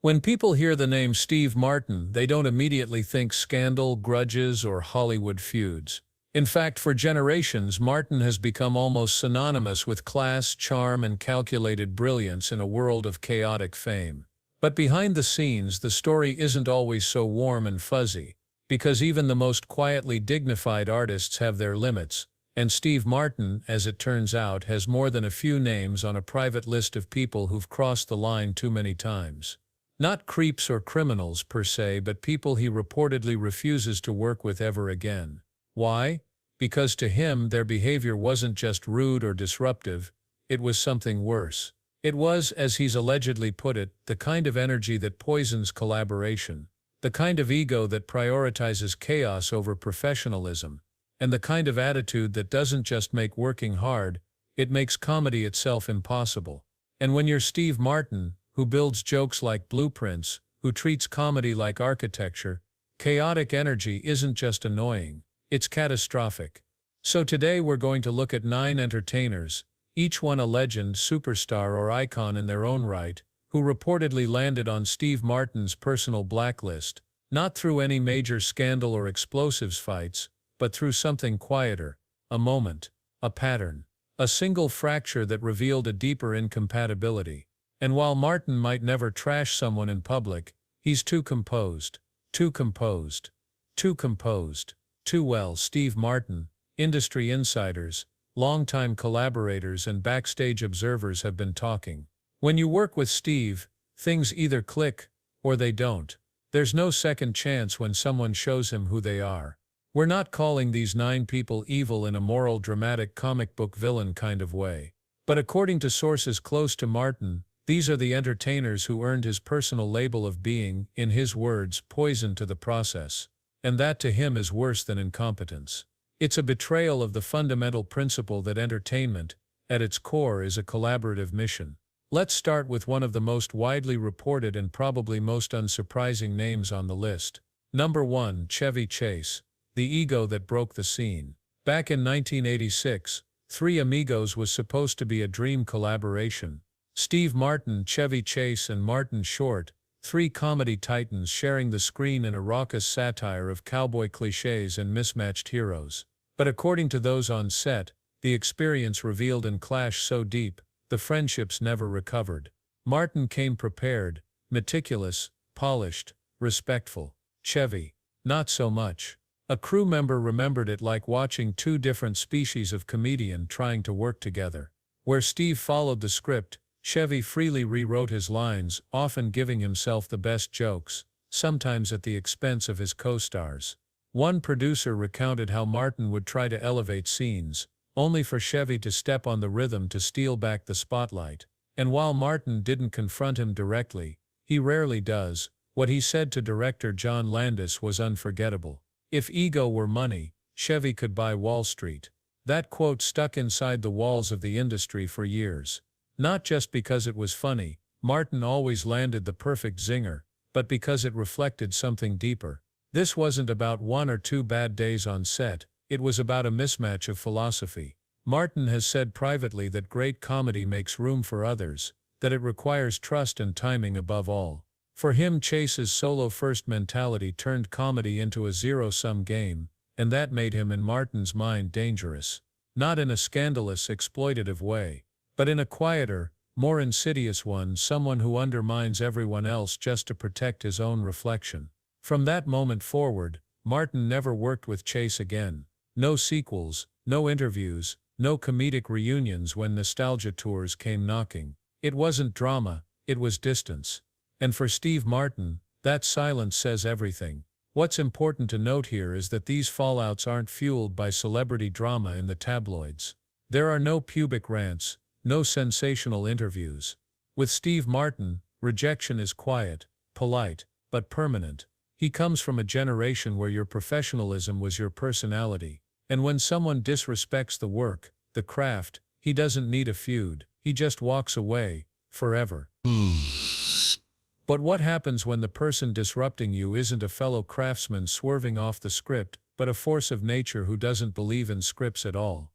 When people hear the name Steve Martin, they don't immediately think scandal, grudges, or Hollywood feuds. In fact, for generations, Martin has become almost synonymous with class, charm, and calculated brilliance in a world of chaotic fame. But behind the scenes, the story isn't always so warm and fuzzy, because even the most quietly dignified artists have their limits, and Steve Martin, as it turns out, has more than a few names on a private list of people who've crossed the line too many times. Not creeps or criminals per se, but people he reportedly refuses to work with ever again. Why? Because to him, their behavior wasn't just rude or disruptive, it was something worse. It was, as he's allegedly put it, the kind of energy that poisons collaboration, the kind of ego that prioritizes chaos over professionalism, and the kind of attitude that doesn't just make working hard, it makes comedy itself impossible. And when you're Steve Martin, who builds jokes like blueprints, who treats comedy like architecture, chaotic energy isn't just annoying, it's catastrophic. So today we're going to look at 9 entertainers, each one a legend, superstar, or icon in their own right, who reportedly landed on Steve Martin's personal blacklist, not through any major scandal or explosives fights, but through something quieter, a moment, a pattern, a single fracture that revealed a deeper incompatibility. And while Martin might never trash someone in public, he's too composed, too composed, too composed, too well. Steve Martin, industry insiders, longtime collaborators, and backstage observers have been talking. When you work with Steve, things either click or they don't. There's no second chance when someone shows him who they are. We're not calling these 9 people evil in a moral, dramatic comic book villain kind of way. But according to sources close to Martin, these are the entertainers who earned his personal label of being, in his words, poison to the process. And that to him is worse than incompetence. It's a betrayal of the fundamental principle that entertainment, at its core, is a collaborative mission. Let's start with one of the most widely reported and probably most unsurprising names on the list. Number 1, Chevy Chase, the ego that broke the scene. Back in 1986, Three Amigos was supposed to be a dream collaboration. Steve Martin, Chevy Chase, and Martin Short, 3 comedy titans sharing the screen in a raucous satire of cowboy cliches and mismatched heroes. But according to those on set, the experience revealed a clash so deep, the friendships never recovered. Martin came prepared, meticulous, polished, respectful. Chevy, not so much. A crew member remembered it like watching 2 different species of comedian trying to work together. Where Steve followed the script, Chevy freely rewrote his lines, often giving himself the best jokes, sometimes at the expense of his co-stars. One producer recounted how Martin would try to elevate scenes, only for Chevy to step on the rhythm to steal back the spotlight. And while Martin didn't confront him directly, he rarely does, what he said to director John Landis was unforgettable. If ego were money, Chevy could buy Wall Street. That quote stuck inside the walls of the industry for years. Not just because it was funny, Martin always landed the perfect zinger, but because it reflected something deeper. This wasn't about 1 or 2 bad days on set, it was about a mismatch of philosophy. Martin has said privately that great comedy makes room for others, that it requires trust and timing above all. For him, Chase's solo-first mentality turned comedy into a zero-sum game, and that made him, in Martin's mind, dangerous. Not in a scandalous, exploitative way, but in a quieter, more insidious one, someone who undermines everyone else just to protect his own reflection. From that moment forward, Martin never worked with Chase again. No sequels, no interviews, no comedic reunions when nostalgia tours came knocking. It wasn't drama, it was distance. And for Steve Martin, that silence says everything. What's important to note here is that these fallouts aren't fueled by celebrity drama in the tabloids. There are no pubic rants, no sensational interviews. With Steve Martin, rejection is quiet, polite, but permanent. He comes from a generation where your professionalism was your personality. And when someone disrespects the work, the craft, he doesn't need a feud. He just walks away, forever. But what happens when the person disrupting you isn't a fellow craftsman swerving off the script, but a force of nature who doesn't believe in scripts at all?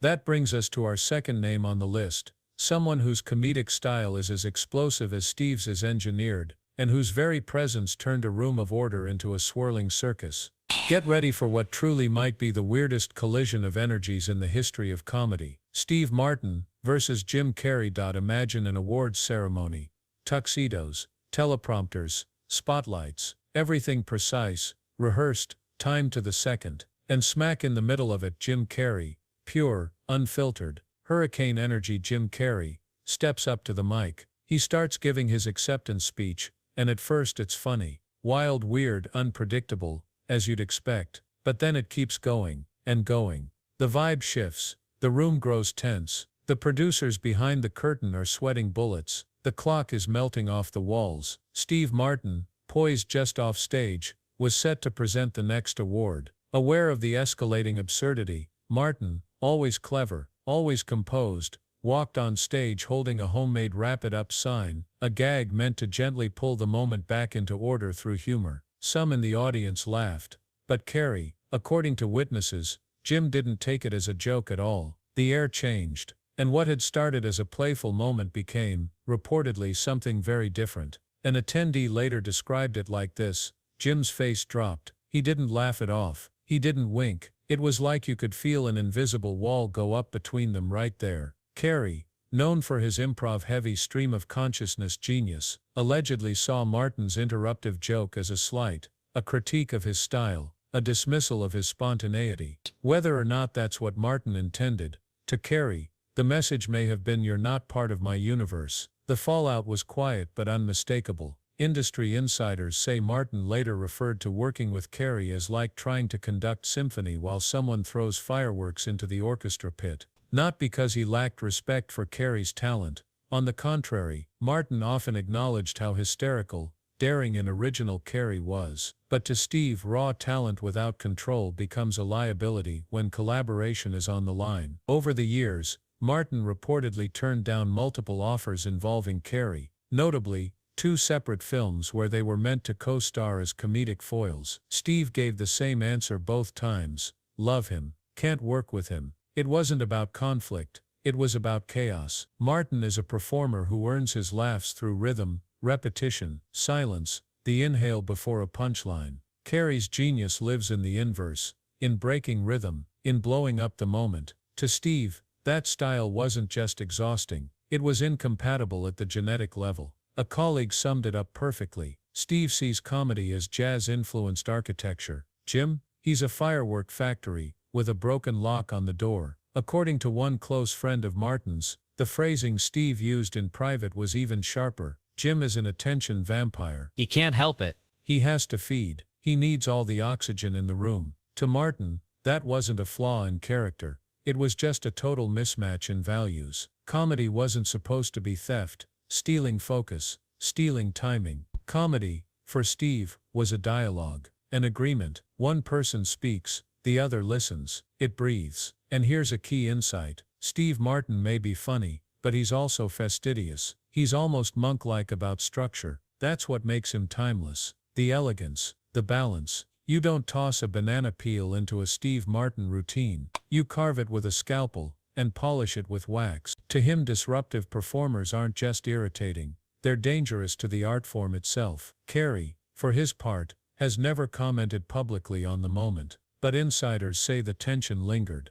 That brings us to our second name on the list, someone whose comedic style is as explosive as Steve's is engineered, and whose very presence turned a room of order into a swirling circus. Get ready for what truly might be the weirdest collision of energies in the history of comedy. Steve Martin versus Jim Carrey. Imagine an awards ceremony. Tuxedos, teleprompters, spotlights, everything precise, rehearsed, timed to the second. And smack in the middle of it, Jim Carrey, pure, unfiltered, hurricane energy. Jim Carrey steps up to the mic. He starts giving his acceptance speech, and at first it's funny, wild, weird, unpredictable, as you'd expect, but then it keeps going, and going. The vibe shifts, the room grows tense, the producers behind the curtain are sweating bullets, the clock is melting off the walls. Steve Martin, poised just off stage, was set to present the next award. Aware of the escalating absurdity, Martin, always clever, always composed, walked on stage holding a homemade wrap it up sign, a gag meant to gently pull the moment back into order through humor. Some in the audience laughed, but Carrey, according to witnesses, Jim didn't take it as a joke at all. The air changed, and what had started as a playful moment became, reportedly, something very different. An attendee later described it like this: Jim's face dropped. He didn't laugh it off. He didn't wink. It was like you could feel an invisible wall go up between them right there. Carrey, known for his improv-heavy stream of consciousness genius, allegedly saw Martin's interruptive joke as a slight, a critique of his style, a dismissal of his spontaneity. Whether or not that's what Martin intended, to Carrey, the message may have been, "You're not part of my universe." The fallout was quiet but unmistakable. Industry insiders say Martin later referred to working with Carrey as like trying to conduct symphony while someone throws fireworks into the orchestra pit. Not because he lacked respect for Carrey's talent. On the contrary, Martin often acknowledged how hysterical, daring and original Carrey was. But to Steve, raw talent without control becomes a liability when collaboration is on the line. Over the years, Martin reportedly turned down multiple offers involving Carrey, notably, 2 separate films where they were meant to co-star as comedic foils. Steve gave the same answer both times: love him, can't work with him. It wasn't about conflict, it was about chaos. Martin is a performer who earns his laughs through rhythm, repetition, silence, the inhale before a punchline. Carrey's genius lives in the inverse, in breaking rhythm, in blowing up the moment. To Steve, that style wasn't just exhausting, it was incompatible at the genetic level. A colleague summed it up perfectly: Steve sees comedy as jazz-influenced architecture. Jim, he's a firework factory, with a broken lock on the door. According to one close friend of Martin's, the phrasing Steve used in private was even sharper: Jim is an attention vampire. He can't help it. He has to feed. He needs all the oxygen in the room. To Martin, that wasn't a flaw in character. It was just a total mismatch in values. Comedy wasn't supposed to be theft, stealing focus, stealing timing. Comedy, for Steve, was a dialogue, an agreement. One person speaks, the other listens. It breathes. And here's a key insight: Steve Martin may be funny, but he's also fastidious. He's almost monk-like about structure. That's what makes him timeless. The elegance, the balance. You don't toss a banana peel into a Steve Martin routine. You carve it with a scalpel, and polish it with wax. To him, disruptive performers aren't just irritating, they're dangerous to the art form itself. Carrey, for his part, has never commented publicly on the moment, but insiders say the tension lingered.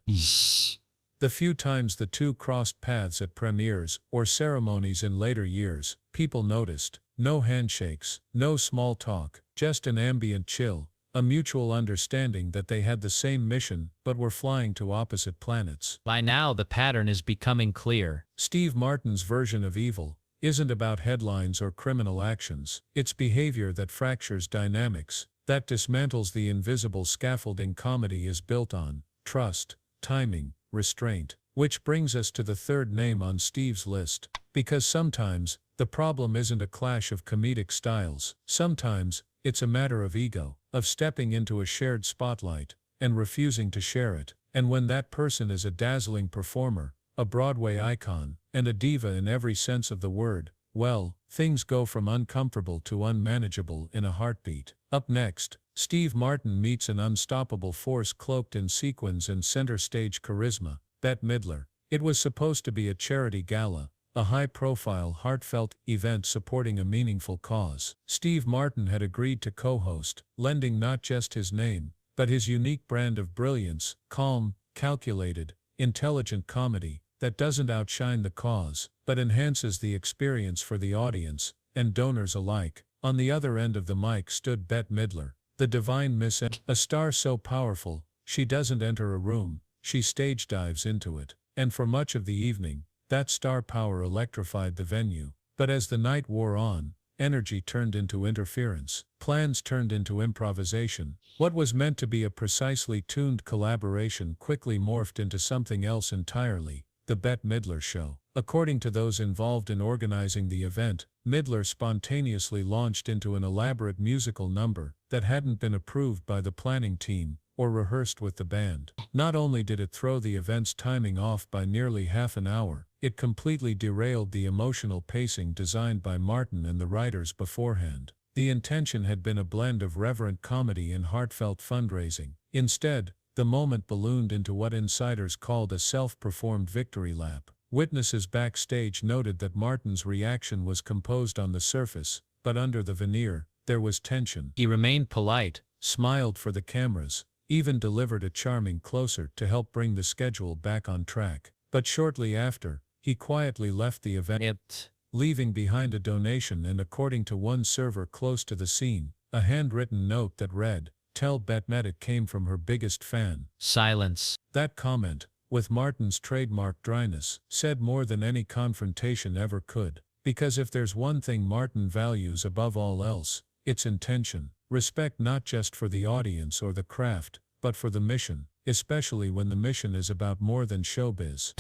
The few times the two crossed paths at premieres or ceremonies in later years, people noticed. No handshakes, no small talk, just an ambient chill, a mutual understanding that they had the same mission but were flying to opposite planets. By now the pattern is becoming clear. Steve Martin's version of evil isn't about headlines or criminal actions. It's behavior that fractures dynamics, that dismantles the invisible scaffolding comedy is built on: trust, timing, restraint. Which brings us to the third name on Steve's list. Because sometimes, the problem isn't a clash of comedic styles. Sometimes, it's a matter of ego, of stepping into a shared spotlight, and refusing to share it. And when that person is a dazzling performer, a Broadway icon, and a diva in every sense of the word, well, things go from uncomfortable to unmanageable in a heartbeat. Up next, Steve Martin meets an unstoppable force cloaked in sequins and center stage charisma: Bette Midler. It was supposed to be a charity gala, a high-profile, heartfelt event supporting a meaningful cause. Steve Martin had agreed to co-host, lending not just his name, but his unique brand of brilliance, calm, calculated, intelligent comedy that doesn't outshine the cause, but enhances the experience for the audience and donors alike. On the other end of the mic stood Bette Midler, the divine Miss, a star so powerful, she doesn't enter a room, she stage dives into it. And for much of the evening, that star power electrified the venue. But as the night wore on, energy turned into interference, plans turned into improvisation. What was meant to be a precisely tuned collaboration quickly morphed into something else entirely, the Bette Midler Show. According to those involved in organizing the event, Midler spontaneously launched into an elaborate musical number that hadn't been approved by the planning team or rehearsed with the band. Not only did it throw the event's timing off by nearly half an hour, it completely derailed the emotional pacing designed by Martin and the writers beforehand. The intention had been a blend of reverent comedy and heartfelt fundraising. Instead, the moment ballooned into what insiders called a self-performed victory lap. Witnesses backstage noted that Martin's reaction was composed on the surface, but under the veneer, there was tension. He remained polite, Smiled for the cameras, even delivered a charming closer to help bring the schedule back on track. But shortly after, he quietly left the event, leaving behind a donation and, according to one server close to the scene, a handwritten note that read, "Tell Bette it came from her biggest fan." Silence. That comment, with Martin's trademark dryness, said more than any confrontation ever could. Because if there's one thing Martin values above all else, it's intention. Respect not just for the audience or the craft, but for the mission, especially when the mission is about more than showbiz.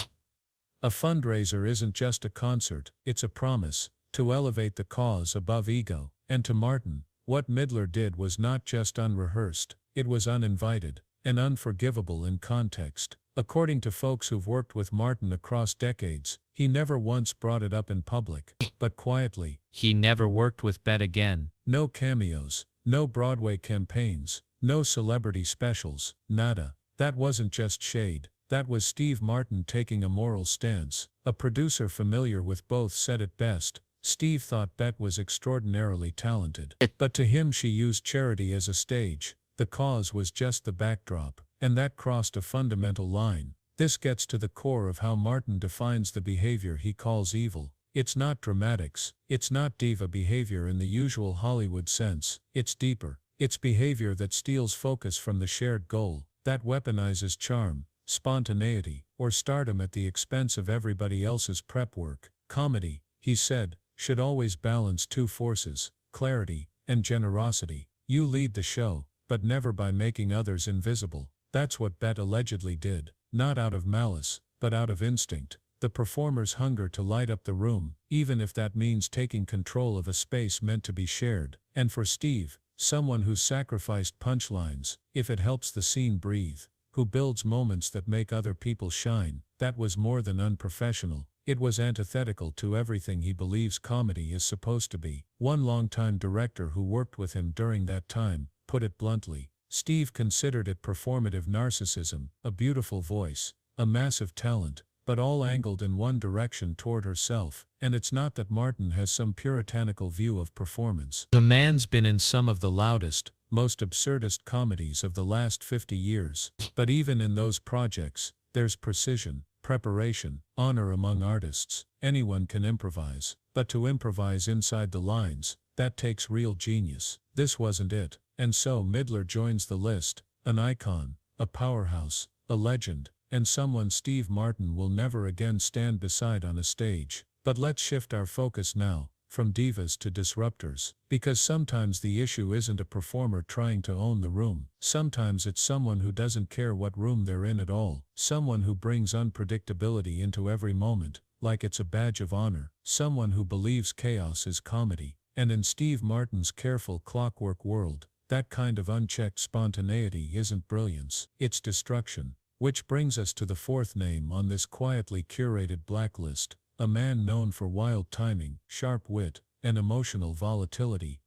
A fundraiser isn't just a concert, it's a promise to elevate the cause above ego. And to Martin, what Midler did was not just unrehearsed, it was uninvited and unforgivable in context. According to folks who've worked with Martin across decades, he never once brought it up in public, but quietly. He never worked with Bette again. No cameos, no Broadway campaigns, no celebrity specials, nada. That wasn't just shade, that was Steve Martin taking a moral stance. A producer familiar with both said it best, Steve thought Bette was extraordinarily talented. But to him she used charity as a stage, the cause was just the backdrop, and that crossed a fundamental line. This gets to the core of how Martin defines the behavior he calls evil. It's not dramatics, it's not diva behavior in the usual Hollywood sense, it's deeper. It's behavior that steals focus from the shared goal, that weaponizes charm, spontaneity, or stardom at the expense of everybody else's prep work. Comedy, he said, should always balance two forces, clarity and generosity. You lead the show, but never by making others invisible. That's what Bette allegedly did, not out of malice, but out of instinct. The performer's hunger to light up the room, even if that means taking control of a space meant to be shared. And for Steve, someone who's sacrificed punchlines, if it helps the scene breathe, who builds moments that make other people shine, that was more than unprofessional. It was antithetical to everything he believes comedy is supposed to be. One longtime director who worked with him during that time put it bluntly. Steve considered it performative narcissism, a beautiful voice, a massive talent, but all angled in one direction toward herself. And it's not that Martin has some puritanical view of performance. The man's been in some of the loudest, most absurdist comedies of the last 50 years. But even in those projects, there's precision, preparation, honor among artists. Anyone can improvise, but to improvise inside the lines, that takes real genius. This wasn't it. And so Midler joins the list, an icon, a powerhouse, a legend, and someone Steve Martin will never again stand beside on a stage. But let's shift our focus now, from divas to disruptors, because sometimes the issue isn't a performer trying to own the room. Sometimes it's someone who doesn't care what room they're in at all, someone who brings unpredictability into every moment, like it's a badge of honor, someone who believes chaos is comedy. And in Steve Martin's careful clockwork world, that kind of unchecked spontaneity isn't brilliance, it's destruction. Which brings us to the fourth name on this quietly curated blacklist, a man known for wild timing, sharp wit, and emotional volatility.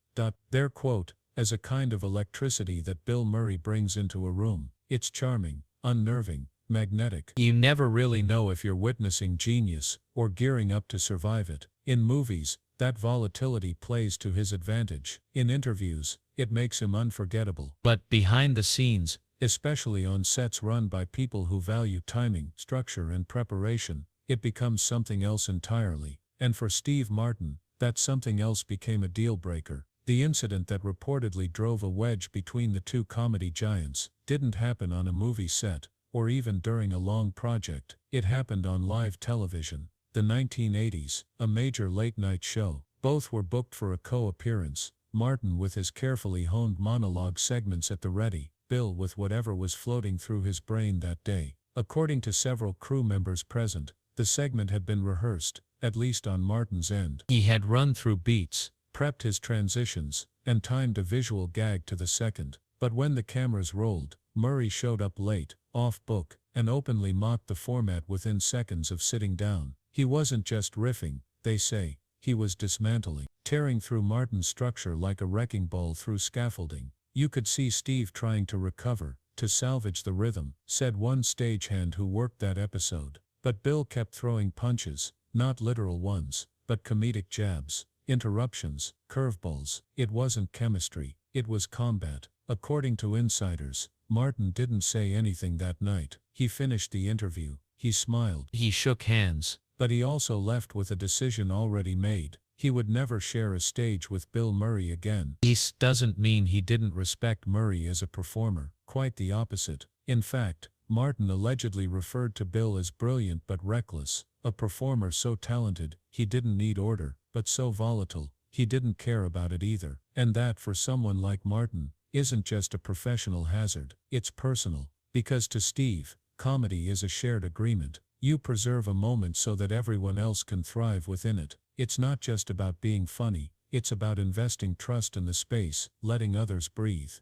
Their quote, as a kind of electricity that Bill Murray brings into a room. It's charming, unnerving, magnetic. You never really know Know if you're witnessing genius or gearing up to survive it. In movies, that volatility plays to his advantage. In interviews, it makes him unforgettable. but behind the scenes, Especially on sets run by people who value timing, structure, and preparation, it becomes something else entirely. And for Steve Martin, that something else became a deal breaker. The incident that reportedly drove a wedge between the two comedy giants didn't happen on a movie set, or even during a long project. It happened on live television. The 1980s, a major late-night show. Both were booked for a co-appearance, Martin with his carefully honed monologue segments at the ready, Bill with whatever was floating through his brain that day. According to several crew members present, the segment had been rehearsed, at least on Martin's end. he had run through beats, Prepped his transitions, and timed a visual gag to the second. But when the cameras rolled, Murray showed up late, off book, and openly mocked the format within seconds of sitting down. He wasn't just riffing, they say, he was dismantling, tearing through Martin's structure like a wrecking ball through scaffolding. You could see Steve trying to recover, to salvage the rhythm, said one stagehand who worked that episode. But Bill kept throwing punches, not literal ones, but comedic jabs, interruptions, curveballs. It wasn't chemistry, it was combat. According to insiders, Martin didn't say anything that night. He finished the interview, he smiled, he shook hands, but he also left with a decision already made. He would never share a stage with Bill Murray again. This doesn't mean he Didn't respect Murray as a performer, quite the opposite. In fact, Martin allegedly referred to Bill as brilliant but reckless, a performer so talented, he didn't need order, but so volatile, he didn't care about it either. And that, for someone like Martin, isn't just a professional hazard, it's personal. Because to Steve, comedy is a shared agreement. You preserve a moment so that everyone else can thrive within it. It's not just about being funny, it's about investing trust in the space, letting others breathe.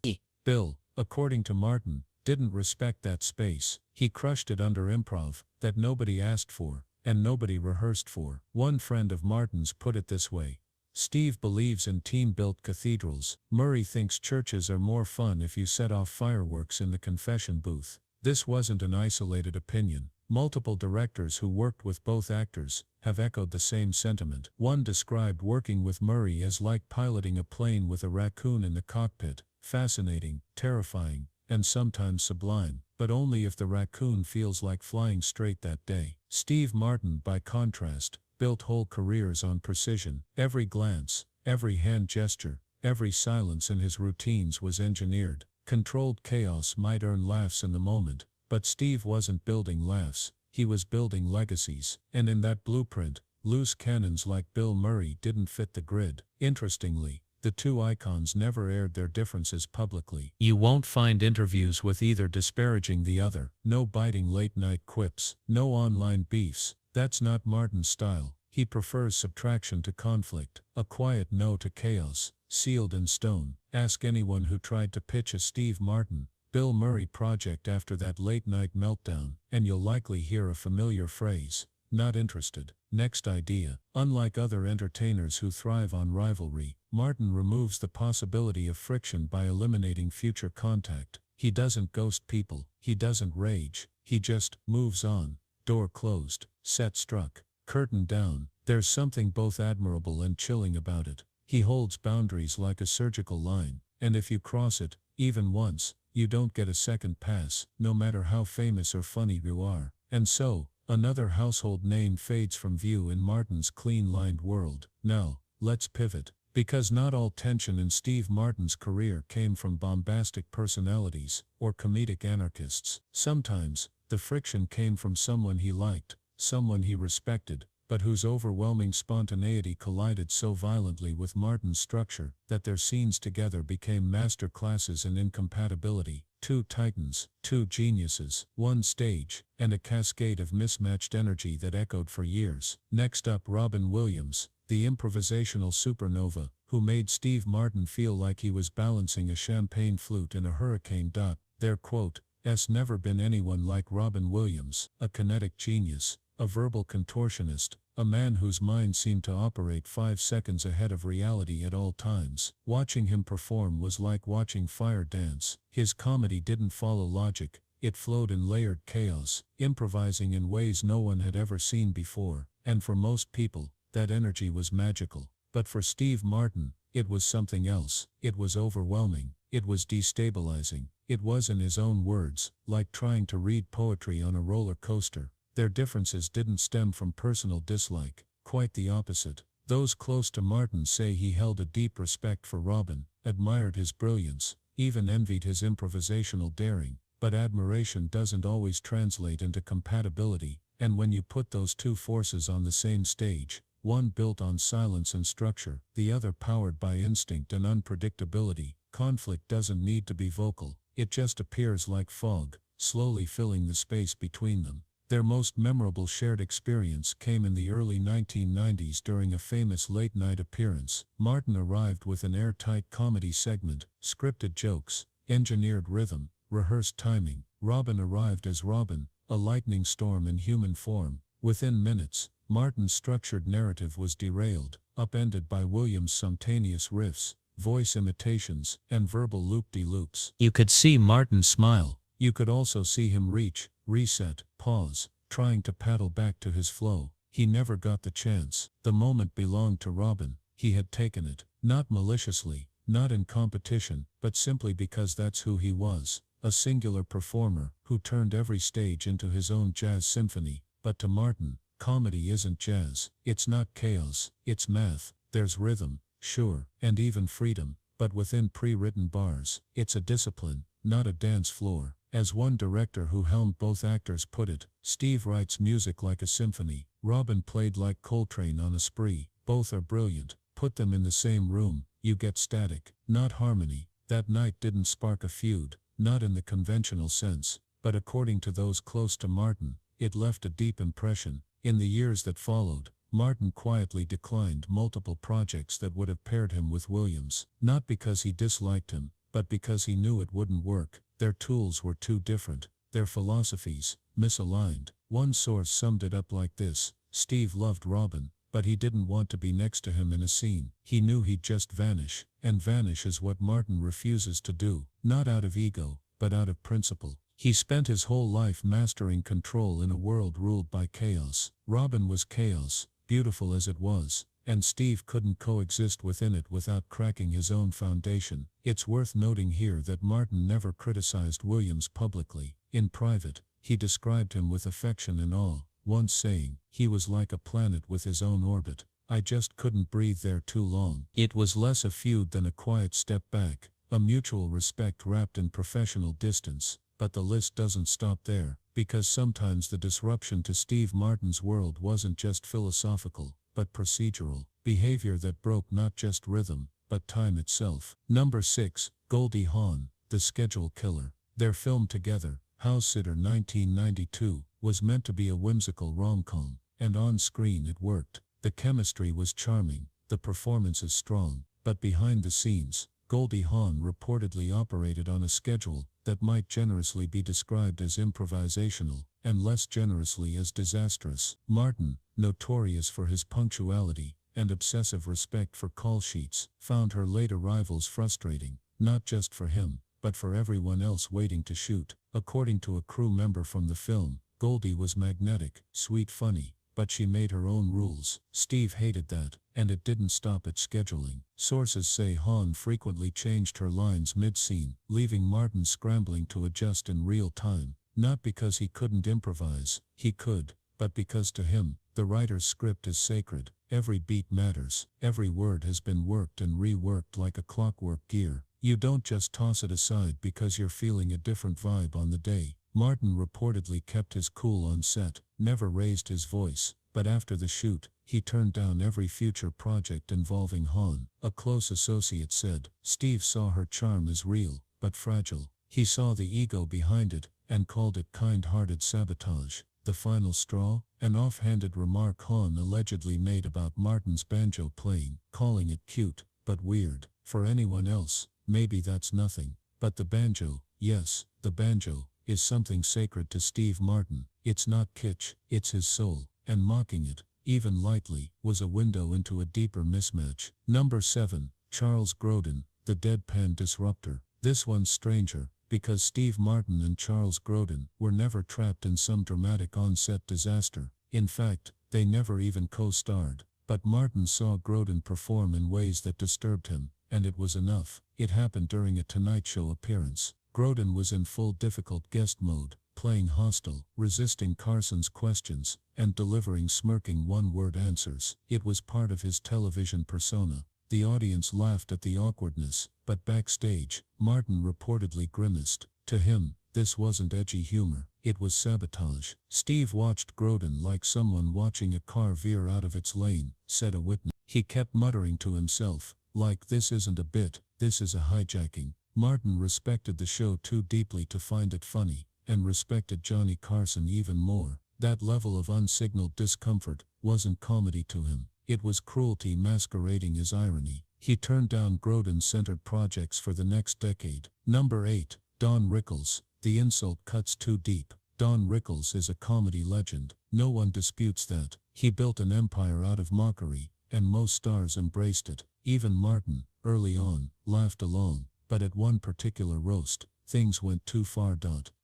Bill, according to Martin, didn't respect that space. He crushed it under improv that nobody asked for, and nobody rehearsed for. One friend of Martin's put it this way: Steve believes in team-built cathedrals. Murray thinks churches are more fun if you set off fireworks in the confession booth. This wasn't an isolated opinion. Multiple directors who worked with both actors have echoed the same sentiment. One described working with Murray as like piloting a plane with a raccoon in the cockpit, fascinating, terrifying, and sometimes sublime, but only if the raccoon feels like flying straight that day. Steve Martin, by contrast, built whole careers on precision. Every glance, every hand gesture, every silence in his routines was engineered. Controlled chaos might earn laughs in the moment, but Steve wasn't building laughs, he was building legacies. And in that blueprint, loose cannons like Bill Murray didn't fit the grid. Interestingly, the two icons never aired their differences publicly. You won't find interviews with either disparaging the other. No biting late-night quips, no online beefs. That's not Martin's style. He prefers subtraction to conflict, a quiet no to chaos, sealed in stone. Ask anyone who tried to pitch a Steve Martin, Bill Murray project after that late-night meltdown, and you'll likely hear a familiar phrase: not interested. Next idea. Unlike other entertainers who thrive on rivalry, Martin removes the possibility of friction by eliminating future contact. He doesn't ghost people, he doesn't rage, he just moves on. Door closed, set struck, curtain down. There's something both admirable and chilling about it. He holds boundaries like a surgical line, and if you cross it, even once, you don't get a second pass, no matter how famous or funny you are. And so, another household name fades from view in Martin's clean-lined world. Now, let's pivot. Because not all tension in Steve Martin's career came from bombastic personalities or comedic anarchists. Sometimes, the friction came from someone he liked, someone he respected, but whose overwhelming spontaneity collided so violently with Martin's structure that their scenes together became master classes in incompatibility. Two titans, two geniuses, one stage, and a cascade of mismatched energy that echoed for years. Next up, Robin Williams, the improvisational supernova, who made Steve Martin feel like he was balancing a champagne flute in a hurricane. There quote, "'S never been anyone like Robin Williams, a kinetic genius, a verbal contortionist, a man whose mind seemed to operate 5 seconds ahead of reality at all times. Watching him perform was like watching fire dance. His comedy didn't follow logic, It flowed in layered chaos, improvising in ways no one had ever seen before, and for most people, that energy was magical. But for Steve Martin, it was something else. It was overwhelming. It was destabilizing. It was, in his own words, like trying to read poetry on a roller coaster. Their differences didn't stem from personal dislike, quite the opposite. Those close to Martin say he held a deep respect for Robin, admired his brilliance, even envied his improvisational daring. But admiration doesn't always translate into compatibility, and when you put those two forces on the same stage, one built on silence and structure, the other powered by instinct and unpredictability, conflict doesn't need to be vocal, it just appears like fog, slowly filling the space between them. Their most memorable shared experience came in the early 1990s during a famous late-night appearance. Martin arrived with an airtight comedy segment, scripted jokes, engineered rhythm, rehearsed timing. Robin arrived as Robin, a lightning storm in human form. Within minutes, Martin's structured narrative was derailed, upended by Williams' spontaneous riffs, voice imitations, and verbal loop-de-loops. You could see Martin smile. You could also see him reach, reset, pause, trying to paddle back to his flow. He never got the chance. The moment belonged to Robin. He had taken it, not maliciously, not in competition, but simply because that's who he was. A singular performer, who turned every stage into his own jazz symphony. But to Martin, comedy isn't jazz. It's not chaos, it's math. There's rhythm, sure, and even freedom, but within pre-written bars. It's a discipline, not a dance floor. As one director who helmed both actors put it, Steve writes music like a symphony. Robin played like Coltrane on a spree. Both are brilliant. Put them in the same room, you get static, not harmony. That night didn't spark a feud, not in the conventional sense, but according to those close to Martin, it left a deep impression. In the years that followed, Martin quietly declined multiple projects that would have paired him with Williams, not because he disliked him, but because he knew it wouldn't work. Their tools were too different, their philosophies, misaligned. One source summed it up like this: Steve loved Robin, but he didn't want to be next to him in a scene. He knew he'd just vanish, and vanish is what Martin refuses to do, not out of ego, but out of principle. He spent his whole life mastering control in a world ruled by chaos. Robin was chaos, beautiful as it was, and Steve couldn't coexist within it without cracking his own foundation. It's worth noting here that Martin never criticized Williams publicly. In private, he described him with affection and awe, once saying, "He was like a planet with his own orbit. I just couldn't breathe there too long." It was less a feud than a quiet step back, a mutual respect wrapped in professional distance. But the list doesn't stop there, because sometimes the disruption to Steve Martin's world wasn't just philosophical, but procedural, behavior that broke not just rhythm, but time itself. Number 6, Goldie Hawn, The Schedule Killer. Their film together, House Sitter 1992, was meant to be a whimsical rom-com, and on screen it worked. The chemistry was charming, the performances strong, but behind the scenes, Goldie Hawn reportedly operated on a schedule that might generously be described as improvisational, and less generously as disastrous. Martin, notorious for his punctuality and obsessive respect for call sheets, found her late arrivals frustrating, not just for him, but for everyone else waiting to shoot. According to a crew member from the film, Goldie was magnetic, sweet, funny, but she made her own rules. Steve hated that, and it didn't stop at scheduling. Sources say Hawn frequently changed her lines mid-scene, leaving Martin scrambling to adjust in real time. Not because he couldn't improvise, he could, but because to him, the writer's script is sacred. Every beat matters. Every word has been worked and reworked like a clockwork gear. You don't just toss it aside because you're feeling a different vibe on the day. Martin reportedly kept his cool on set, never raised his voice, but after the shoot, he turned down every future project involving Hawn. A close associate said, Steve saw her charm as real, but fragile. He saw the ego behind it, and called it kind-hearted sabotage. The final straw? An offhanded remark Hawn allegedly made about Martin's banjo playing, calling it cute, but weird. For anyone else, maybe that's nothing. But the banjo, yes, the banjo, is something sacred to Steve Martin. It's not kitsch, it's his soul, and mocking it, even lightly, was a window into a deeper mismatch. Number 7, Charles Grodin, The Deadpan Disruptor. This one's stranger. because Steve Martin and Charles Grodin were never trapped in some dramatic on-set disaster. In fact, they never even co-starred. But Martin saw Grodin perform in ways that disturbed him, and it was enough. It happened during a Tonight Show appearance. Grodin was in full difficult guest mode, playing hostile, resisting Carson's questions, and delivering smirking one-word answers. It was part of his television persona. The audience laughed at the awkwardness, but backstage, Martin reportedly grimaced. To him, this wasn't edgy humor, it was sabotage. Steve watched Grodin like someone watching a car veer out of its lane, said a witness. He kept muttering to himself, like this isn't a bit, this is a hijacking. Martin respected the show too deeply to find it funny, and respected Johnny Carson even more. That level of unsignaled discomfort wasn't comedy to him. It was cruelty masquerading as irony. He turned down Grodin-centered projects for the next decade. Number 8. Don Rickles. The insult cuts too deep. Don Rickles is a comedy legend. No one disputes that. He built an empire out of mockery, and most stars embraced it. Even Martin, early on, laughed along. But at one particular roast, things went too far.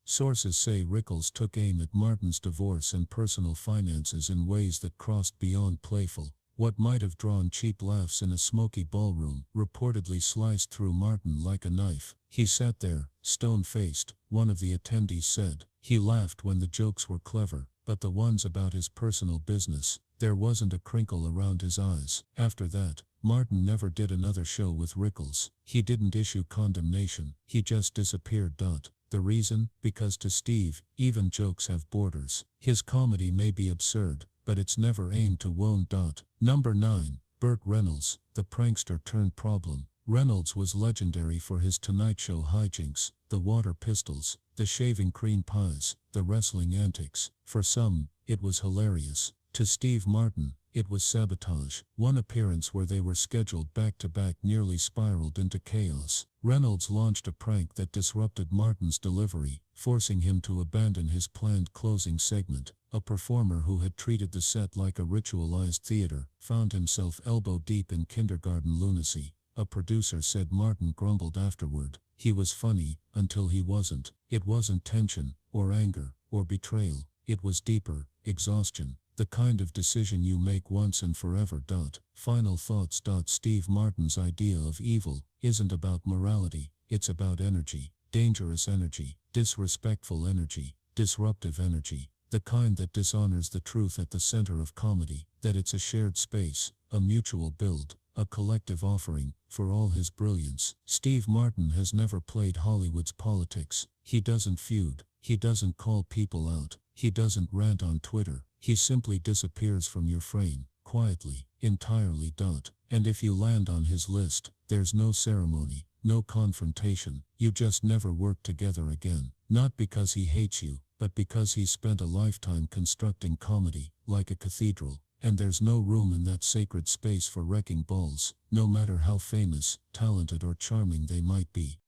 Sources say Rickles took aim at Martin's divorce and personal finances in ways that crossed beyond playful. What might have drawn cheap laughs in a smoky ballroom reportedly sliced through Martin like a knife. He sat there, stone-faced, one of the attendees said. He laughed when the jokes were clever, but the ones about his personal business, there wasn't a crinkle around his eyes. After that, Martin never did another show with Rickles. He didn't issue condemnation, he just disappeared. The reason? Because to Steve, even jokes have borders. His comedy may be absurd, but it's never aimed to wound. Number 9. Burt Reynolds, the prankster turned problem. Reynolds was legendary for his Tonight Show hijinks, the water pistols, the shaving cream pies, the wrestling antics. For some, it was hilarious. To Steve Martin, it was sabotage. One appearance where they were scheduled back-to-back nearly spiraled into chaos. Reynolds launched a prank that disrupted Martin's delivery, forcing him to abandon his planned closing segment. A performer who had treated the set like a ritualized theater found himself elbow-deep in kindergarten lunacy. A producer said Martin grumbled afterward. He was funny, until he wasn't. It wasn't tension, or anger, or betrayal. It was deeper, exhaustion. The kind of decision you make once and forever. Final thoughts. Steve Martin's idea of evil isn't about morality, it's about energy. Dangerous energy, disrespectful energy, disruptive energy. The kind that dishonors the truth at the center of comedy, that it's a shared space, a mutual build, a collective offering. For all his brilliance, Steve Martin has never played Hollywood's politics. He doesn't feud, he doesn't call people out, he doesn't rant on Twitter. He simply disappears from your frame, quietly, entirely. And if you land on his list, there's no ceremony, no confrontation, you just never work together again. Not because he hates you, but because he spent a lifetime constructing comedy, like a cathedral, and there's no room in that sacred space for wrecking balls, no matter how famous, talented or charming they might be.